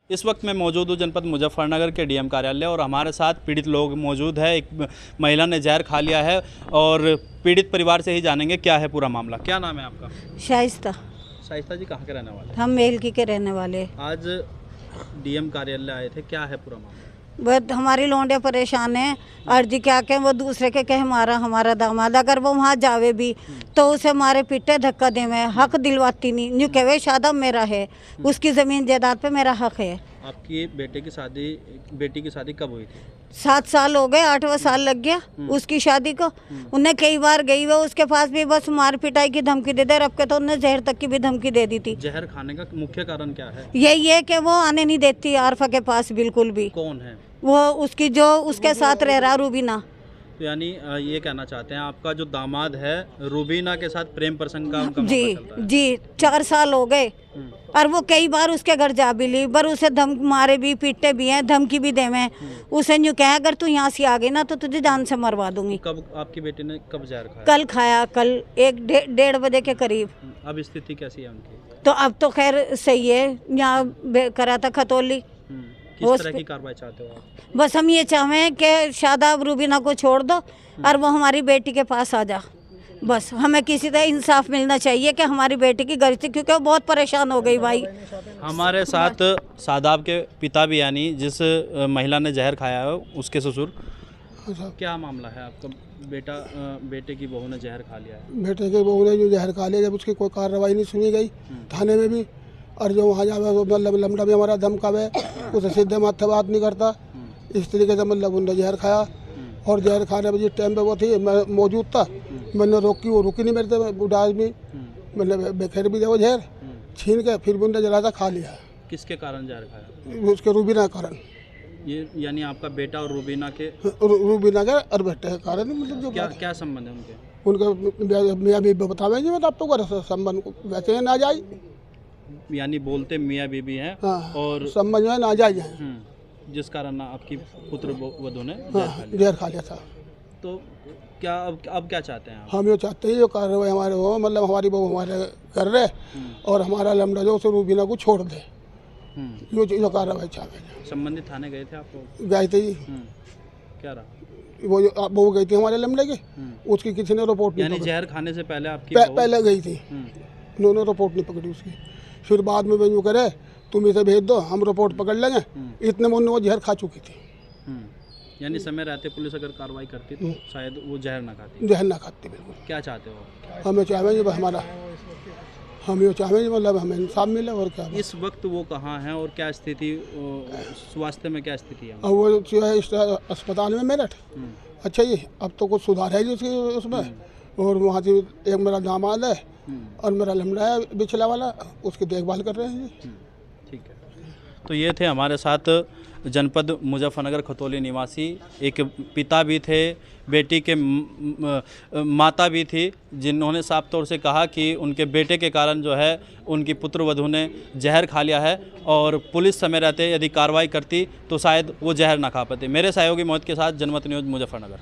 इस वक्त मैं मौजूद हूँ जनपद मुजफ्फरनगर के डीएम कार्यालय और हमारे साथ पीड़ित लोग मौजूद है। एक महिला ने जहर खा लिया है और पीड़ित परिवार से ही जानेंगे क्या है पूरा मामला। क्या नाम है आपका? शाइस्ता। शाइस्ता जी कहाँ के रहने वाले? हम मेलकी के रहने वाले। आज डीएम कार्यालय आए थे, क्या है पूरा मामला? वह हमारी लौंडे परेशान है। अर्जी क्या के वो दूसरे के कहे मारा हमारा दामाद, अगर वो वहाँ जावे भी तो उसे मारे पीटे धक्का दे, में हक दिलवाती नहीं। जो कहे शादा मेरा है, उसकी ज़मीन जायदाद पे मेरा हक है। आपकी बेटी की शादी कब हुई थी? 7 साल हो गए, 8वां साल लग गया उसकी शादी को। उन्हें कई बार गई वो उसके पास भी बस मार पिटाई की धमकी दे दे, रब के तो उन्हें जहर तक की भी धमकी दे दी थी। जहर खाने का मुख्य कारण क्या है? यही है कि वो आने नहीं देती आरफा के पास बिल्कुल भी। कौन है वो? उसकी जो उसके साथ रह रहा रूबीना। तो यानी ये कहना चाहते हैं आपका जो दामाद है रूबीना के साथ प्रेम प्रसंग का उनका जी मामला चल रहा है। जी 4 साल हो गए और वो कई बार उसके घर जा भी ली, पर उसे धम मारे भी पीटे भी हैं, धमकी भी देवे। उसे यूँ कहा अगर तू यहाँ से आ गई ना तो तुझे जान से मरवा दूंगी। कब आपकी बेटी ने कब जहर खाया? कल खाया, कल 1-1:30 बजे के करीब। अब स्थिति कैसी है उनकी? तो अब तो खैर सही है। यहाँ करा था खतौली। किस तरह की कार्रवाई चाहते हो आप? बस हम ये चाहें कि शादाब रूबीना को छोड़ दो और वो हमारी बेटी के पास आ जा। बस हमें किसी तरह इंसाफ मिलना चाहिए कि हमारी बेटी की गलती, क्योंकि वो बहुत परेशान हो गई भाई। हमारे साथ शादाब के पिता भी, यानी जिस महिला ने जहर खाया है उसके ससुर। क्या मामला है आपका? बेटे की बहू ने जहर खा लिया है। बेटे की बहू ने जो जहर खा लिया, जब उसकी कोई कार्रवाई नहीं सुनी गई थाने में भी, और जो वहाँ जावे मतलब लमड़ा भी हमारा धमकावे, उसे सीधे माथे बात नहीं करता। इस तरीके से मतलब उन्होंने जहर खाया और जहर खाने में जिस टाइम पे वो थी मैं मौजूद था, मैंने रोकी, वो रुकी नहीं मेरे से। बूढ़ा आदमी मैंने बेखेर भी दे वो जहर छीन के फिर बुंदा जलाता खा लिया। किसके कारण जहर खाया? उसके रूबीना कारण। ये यानी आपका बेटा और रूबीना के रूबीना के और बेटे के कारण। मतलब जो क्या संबंध है उनके? उनका मियाँ बीबी बतावेंगे, मतलब आप तो संबंध वैसे ना जाए, यानी बोलते मियाँ बीबी हैं। हाँ, और समझ में ना जाए, जिस कारण आपकी पुत्र वधू ने जहर खा लिया था। तो क्या अब क्या चाहते हैं आप? हम ये चाहते हैं जो कार्रवाई हमारे हो, मतलब हमारी बहू हमारे कर रहे और हमारा लमड़ा जो उसे रूबीना को छोड़ दे, जो कार्रवाई चाहते हैं। संबंधित थाने गए थे आप लोग? गए थे जी। क्या रहा? वो जो बहू गई थी हमारे लमड़े की, उसकी किसी ने रिपोर्ट नहीं पकड़ी। जहर खाने से पहले आपकी पहले गई थी, उन्होंने रिपोर्ट नहीं पकड़ी उसकी। फिर बाद में वो करे तुम इसे भेज दो, हम रिपोर्ट पकड़ लेंगे, इतने में वो जहर खा चुकी थी। यानी समय रहते पुलिस अगर कार्रवाई करती तो शायद वो जहर ना खाती। जहर ना खाती बिल्कुल। क्या चाहते हो? हमें चाहेंगे बस हमारा, हम ये चाहेंगे मतलब हमें इंसाफ मिले और क्या। इस वक्त वो कहाँ हैं और क्या स्थिति, स्वास्थ्य में क्या स्थिति है? अब वो जो है इस अस्पताल में मेरठ। अच्छा जी, अब तो कुछ सुधार है जी उसकी उसमें। और वहाँ से एक मेरा दामाद है और मेरा लमड़ा है बिछला वाला, उसकी देखभाल कर रहे हैं जी। ठीक है। तो ये थे हमारे साथ जनपद मुजफ्फरनगर खतौली निवासी, एक पिता भी थे, बेटी के माता भी थी, जिन्होंने साफ तौर से कहा कि उनके बेटे के कारण जो है उनकी पुत्र वधू ने जहर खा लिया है और पुलिस समय रहते यदि कार्रवाई करती तो शायद वो जहर ना खा पाते। मेरे सहयोगी मोहित के साथ जनमत न्यूज़ मुजफ्फरनगर।